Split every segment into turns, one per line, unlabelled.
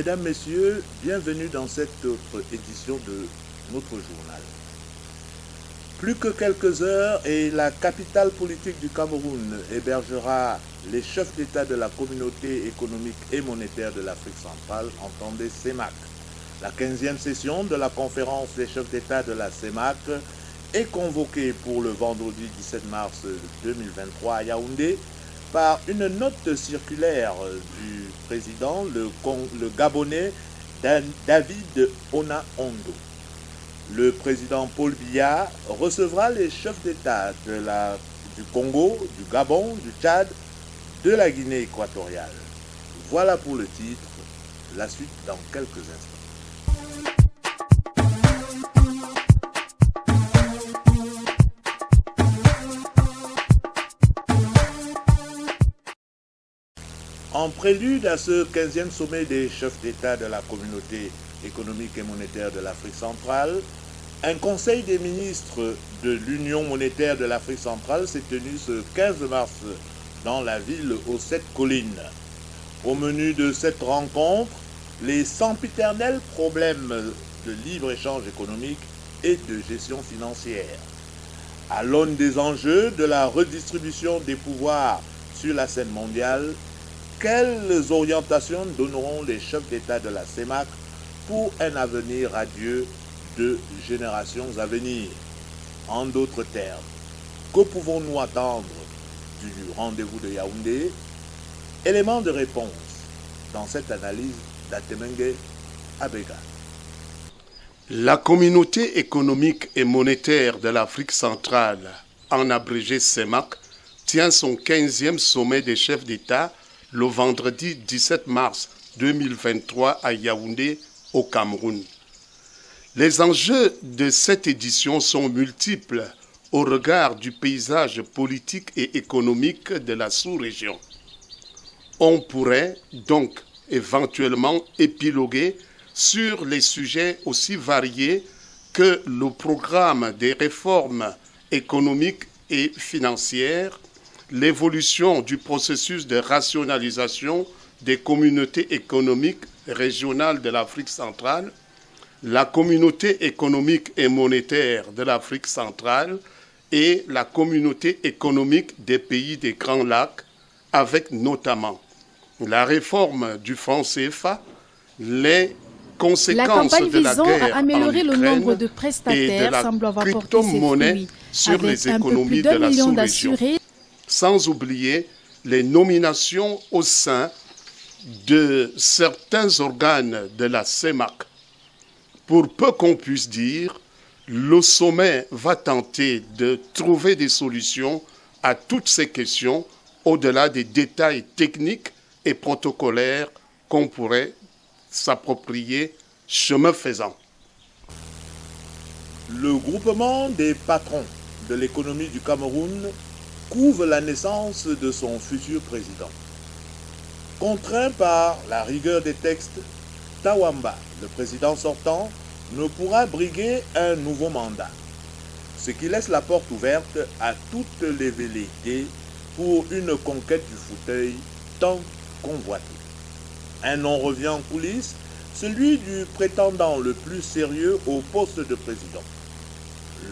Mesdames, Messieurs, bienvenue dans cette autre édition de notre journal. Plus que quelques heures et la capitale politique du Cameroun hébergera les chefs d'État de la communauté économique et monétaire de l'Afrique centrale, entendez CEMAC. La 15e session de la conférence des chefs d'État de la CEMAC est convoquée pour le vendredi 17 mars 2023 à Yaoundé par une note circulaire du président, le Gabonais David Ona-Ondo. Le président Paul Biya recevra les chefs d'État du Congo, du Gabon, du Tchad, de la Guinée équatoriale. Voilà pour le titre, la suite dans quelques instants. En prélude à ce 15e sommet des chefs d'État de la communauté économique et monétaire de l'Afrique centrale, un conseil des ministres de l'Union monétaire de l'Afrique centrale s'est tenu ce 15 mars dans la ville aux 7 collines. Au menu de cette rencontre, les sempiternels problèmes de libre-échange économique et de gestion financière. À l'aune des enjeux de la redistribution des pouvoirs sur la scène mondiale, quelles orientations donneront les chefs d'État de la CEMAC pour un avenir radieux de générations à venir? En d'autres termes, que pouvons-nous attendre du rendez-vous de Yaoundé? Élément de réponse dans cette analyse d'Atemengue Abega.
La communauté économique et monétaire de l'Afrique centrale, en abrégé CEMAC, tient son 15e sommet des chefs d'État le vendredi 17 mars 2023 à Yaoundé, au Cameroun. Les enjeux de cette édition sont multiples au regard du paysage politique et économique de la sous-région. On pourrait donc éventuellement épiloguer sur les sujets aussi variés que le programme des réformes économiques et financières, l'évolution du processus de rationalisation des communautés économiques régionales de l'Afrique centrale, la communauté économique et monétaire de l'Afrique centrale et la communauté économique des pays des Grands Lacs, avec notamment la réforme du franc CFA, les conséquences de la guerre en Ukraine et de la crypto-monnaie sur les économies de la sous-région. Sans oublier les nominations au sein de certains organes de la CEMAC. Pour peu qu'on puisse dire, le sommet va tenter de trouver des solutions à toutes ces questions au-delà des détails techniques et protocolaires qu'on pourrait s'approprier chemin faisant.
Le groupement des patrons de l'économie du Cameroun couvre la naissance de son futur président. Contraint par la rigueur des textes, Tawamba, le président sortant, ne pourra briguer un nouveau mandat, ce qui laisse la porte ouverte à toutes les velléités pour une conquête du fauteuil tant convoité. Un nom revient en coulisses, celui du prétendant le plus sérieux au poste de président.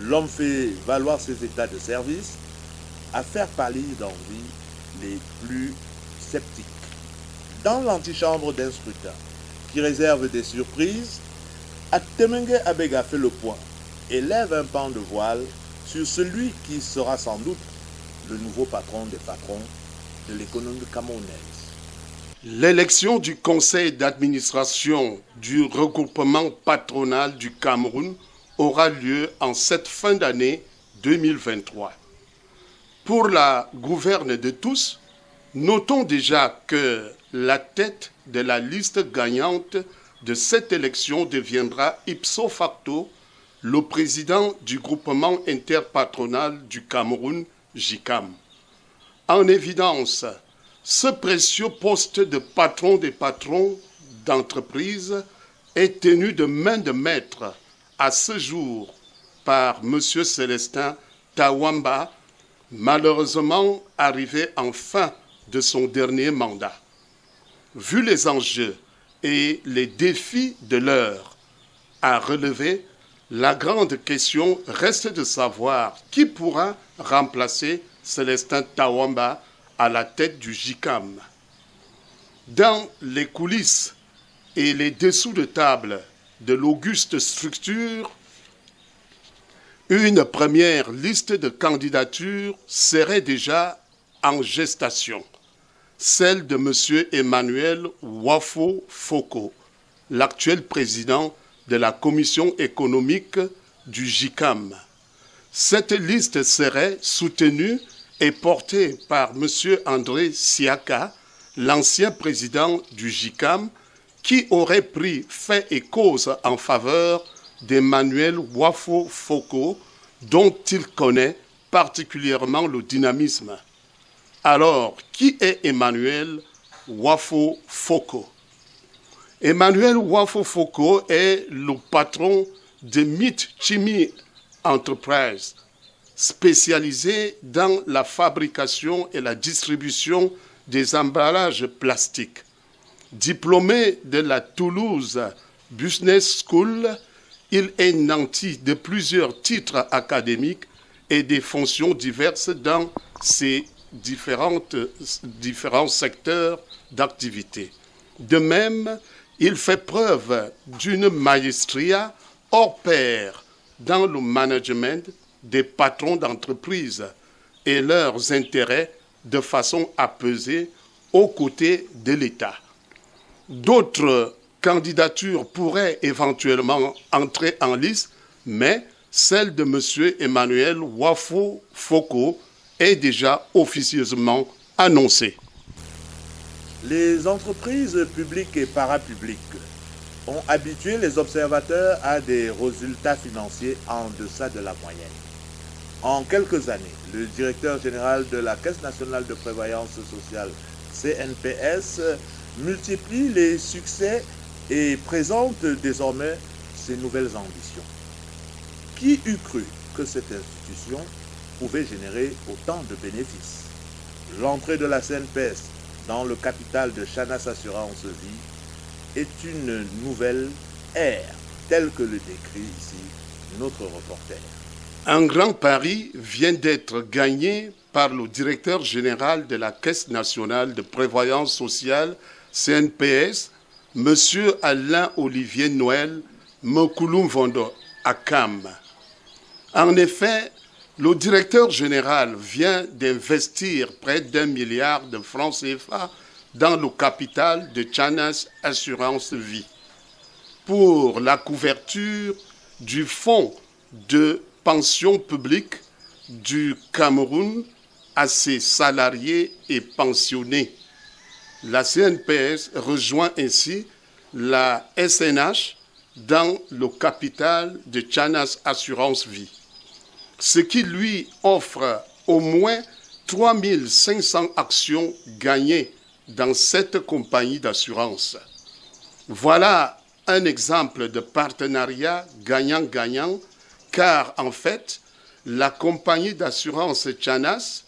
L'homme fait valoir ses états de service à faire pâlir d'envie les plus sceptiques. Dans l'antichambre d'un scrutin qui réserve des surprises, Atemengue Abega fait le point et lève un pan de voile sur celui qui sera sans doute le nouveau patron des patrons de l'économie camerounaise.
L'élection du conseil d'administration du regroupement patronal du Cameroun aura lieu en cette fin d'année 2023. Pour la gouverne de tous, notons déjà que la tête de la liste gagnante de cette élection deviendra ipso facto le président du groupement interpatronal du Cameroun, JICAM. En évidence, ce précieux poste de patron des patrons d'entreprise est tenu de main de maître à ce jour par M. Célestin Tawamba, malheureusement arrivé en fin de son dernier mandat. Vu les enjeux et les défis de l'heure à relever, la grande question reste de savoir qui pourra remplacer Célestin Tawamba à la tête du JICAM. Dans les coulisses et les dessous de table de l'auguste structure, une première liste de candidatures serait déjà en gestation, celle de M. Emmanuel Wafo Foko, l'actuel président de la commission économique du JICAM. Cette liste serait soutenue et portée par M. André Siaka, l'ancien président du JICAM, qui aurait pris fait et cause en faveur d'Emmanuel Wafo Foko, dont il connaît particulièrement le dynamisme. Alors, qui est Emmanuel Wafo Foko? Emmanuel Wafo Foko est le patron de Meat Chimie Enterprise, spécialisé dans la fabrication et la distribution des emballages plastiques. Diplômé de la Toulouse Business School, il est nanti de plusieurs titres académiques et des fonctions diverses dans ses différents secteurs d'activité. De même, il fait preuve d'une maestria hors pair dans le management des patrons d'entreprise et leurs intérêts de façon à peser aux côtés de l'État. D'autres candidatures pourraient éventuellement entrer en lice, mais celle de M. Emmanuel Wafo Foko est déjà officieusement annoncée.
Les entreprises publiques et parapubliques ont habitué les observateurs à des résultats financiers en deçà de la moyenne. En quelques années, le directeur général de la Caisse nationale de prévoyance sociale, CNPS, multiplie les succès et présente désormais ses nouvelles ambitions. Qui eût cru que cette institution pouvait générer autant de bénéfices? L'entrée de la CNPS dans le capital de Chanas Assurance Vie est une nouvelle ère, telle que le décrit ici notre reporter.
Un grand pari vient d'être gagné par le directeur général de la Caisse nationale de prévoyance sociale, CNPS, M. Alain-Olivier Noël Mokoulou-Vondo Akam. En effet, le directeur général vient d'investir près d'1 milliard de francs CFA dans le capital de Chanas Assurance Vie pour la couverture du fonds de pension publique du Cameroun à ses salariés et pensionnés. La CNPS rejoint ainsi la SNH dans le capital de Chanas Assurance Vie, ce qui lui offre au moins 3500 actions gagnées dans cette compagnie d'assurance. Voilà un exemple de partenariat gagnant-gagnant, car en fait, la compagnie d'assurance Chanas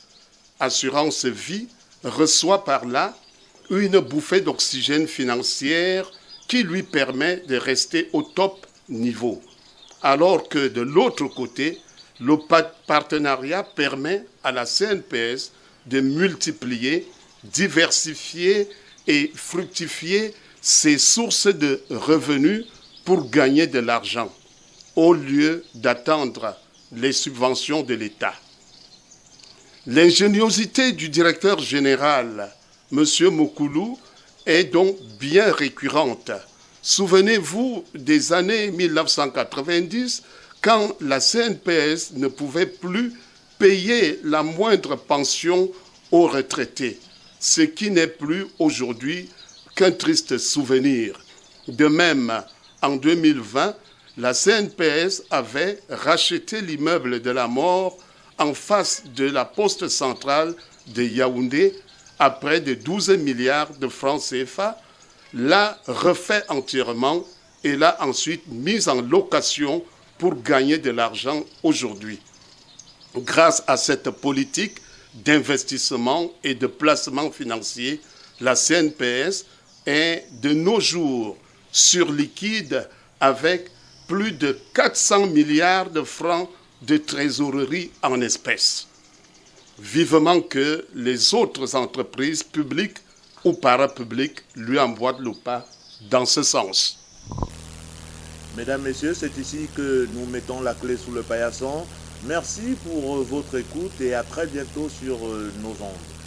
Assurance Vie reçoit par là une bouffée d'oxygène financière qui lui permet de rester au top niveau. Alors que de l'autre côté, le partenariat permet à la CNPS de multiplier, diversifier et fructifier ses sources de revenus pour gagner de l'argent, au lieu d'attendre les subventions de l'État. L'ingéniosité du directeur général, M. Mokoulou, est donc bien récurrente. Souvenez-vous des années 1990, quand la CNPS ne pouvait plus payer la moindre pension aux retraités, ce qui n'est plus aujourd'hui qu'un triste souvenir. De même, en 2020, la CNPS avait racheté l'immeuble de la mort en face de la poste centrale de Yaoundé à près de 12 milliards de francs CFA, l'a refait entièrement et l'a ensuite mis en location pour gagner de l'argent aujourd'hui. Grâce à cette politique d'investissement et de placement financier, la CNPS est de nos jours sur liquide avec plus de 400 milliards de francs de trésorerie en espèces. Vivement que les autres entreprises publiques ou parapubliques lui emboîtent le pas dans ce sens.
Mesdames, Messieurs, c'est ici que nous mettons la clé sous le paillasson. Merci pour votre écoute et à très bientôt sur nos ondes.